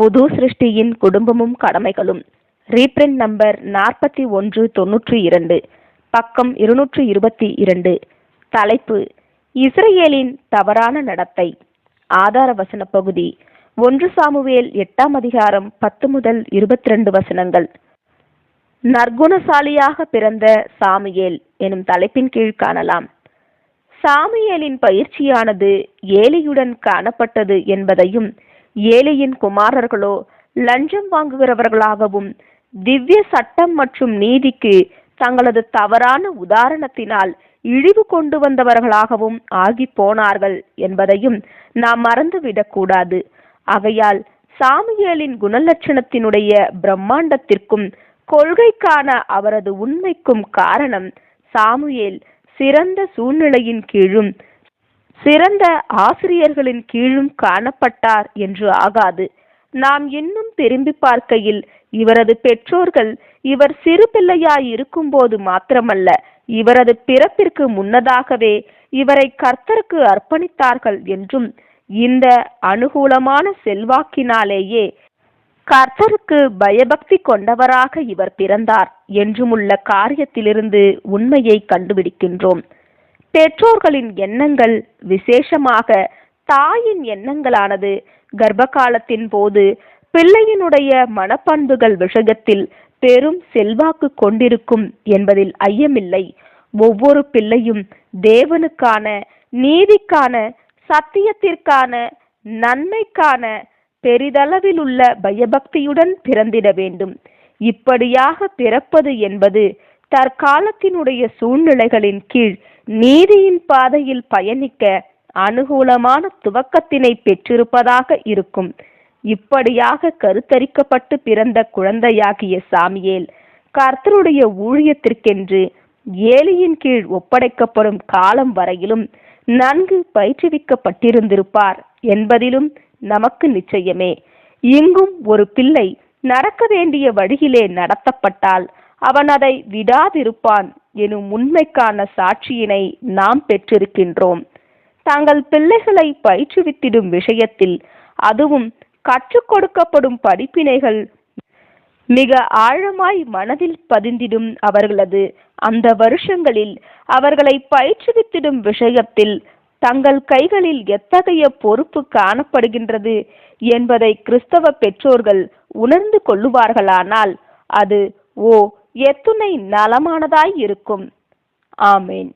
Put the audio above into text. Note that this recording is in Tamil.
புது சிருஷ்டியின் குடும்பமும் கடமைகளும். ரீப்ரிண்ட் நம்பர் 4192, பக்கம் 222. தலைப்பு: இஸ்ரேலின் தவறான நடத்தை. ஆதார வசன பகுதி: 1 சாமுவேல் 8ஆம் அதிகாரம் 10 முதல் 22 வசனங்கள். நற்குணசாலியாக பிறந்த சாமுவேல் எனும் தலைப்பின் கீழ் காணலாம். சாமுவேலின் பயிற்சியானது ஏலியுடன் காணப்பட்டது என்பதையும், ஏலியின் குமாரர்களோ லஞ்சம் வாங்குகிறவர்களாகவும் திவ்ய சட்டம் மற்றும் நீதிக்கு தங்களது தவறான உதாரணத்தினால் இழிவு கொண்டு வந்தவர்களாகவும் ஆகி போனார்கள் என்பதையும் நாம் மறந்துவிடக்கூடாது. ஆகையால் சாமுவேலின் குணலட்சணத்தினுடைய பிரம்மாண்டத்திற்கும் கொள்கைக்கான அவரது உண்மைக்கும் காரணம் சாமுவேல் சிறந்த சூழ்நிலையின் கீழும் சிறந்த ஆசிரியர்களின் கீழும் காணப்பட்டார் என்று ஆகாது. நாம் இன்னும் திரும்பி பார்க்கையில் இவரது பெற்றோர்கள் இவர் சிறு பிள்ளையாய் இருக்கும்போது மாத்திரமல்ல, இவரது பிறப்பிற்கு முன்னதாகவே இவரை கர்த்தருக்கு அர்ப்பணித்தார்கள் என்றும், இந்த அனுகூலமான செல்வாக்கினாலேயே கர்த்தருக்கு பயபக்தி கொண்டவராக இவர் பிறந்தார் என்றுமுள்ள காரியத்திலிருந்து உண்மையை கண்டுபிடிக்கின்றோம். பெற்றோர்களின் எண்ணங்கள், விசேஷமாக தாயின் எண்ணங்களானது கர்ப்பகாலத்தின் போது பிள்ளையினுடைய மனப்பண்புகள் விஷயத்தில் பெரும் செல்வாக்கு கொண்டிருக்கும் என்பதில் ஐயமில்லை. ஒவ்வொரு பிள்ளையும் தேவனுக்கான, நீதிக்கான, சத்தியத்திற்கான, நன்மைக்கான பெரிதளவில் உள்ள பயபக்தியுடன் பிறந்திட வேண்டும். இப்படியாக பிறப்பது என்பது தற்காலத்தினுடைய சூழ்நிலைகளின் கீழ் நீதியின் பாதையில் பயணிக்க அனுகூலமான துவக்கத்தினை பெற்றிருப்பதாக இருக்கும். இப்படியாக கருத்தரிக்கப்பட்டு பிறந்த குழந்தையாகிய சாமுவேல் கர்த்தருடைய ஊழியத்திற்கென்று ஏலியின் கீழ் ஒப்படைக்கப்படும் காலம் வரையிலும் நன்கு பயிற்றுவிக்கப்பட்டிருந்திருப்பார் என்பதிலும் நமக்கு நிச்சயமே. இங்கும் ஒரு பிள்ளை நடக்க வேண்டிய வழியிலே நடத்தப்பட்டால் அவன் அதை விடாதிருப்பான் எனும் உண்மைக்கான சாட்சியினை நாம் பெற்றிருக்கின்றோம். தங்கள் பிள்ளைகளை பயிற்றுவித்திடும் விஷயத்தில், அதுவும் கற்றுக் கொடுக்கப்படும் படிப்பினைகள் மிக ஆழமாய் மனதில் பதிந்திடும் அவர்களது அந்த வருஷங்களில் அவர்களை பயிற்றுவித்திடும் விஷயத்தில் தங்கள் கைகளில் எத்தகைய பொறுப்பு காணப்படுகின்றது என்பதை கிறிஸ்தவ பெற்றோர்கள் உணர்ந்து கொள்ளுவார்களானால் அது எத்துணை நலமானதாய் இருக்கும். ஆமேன்.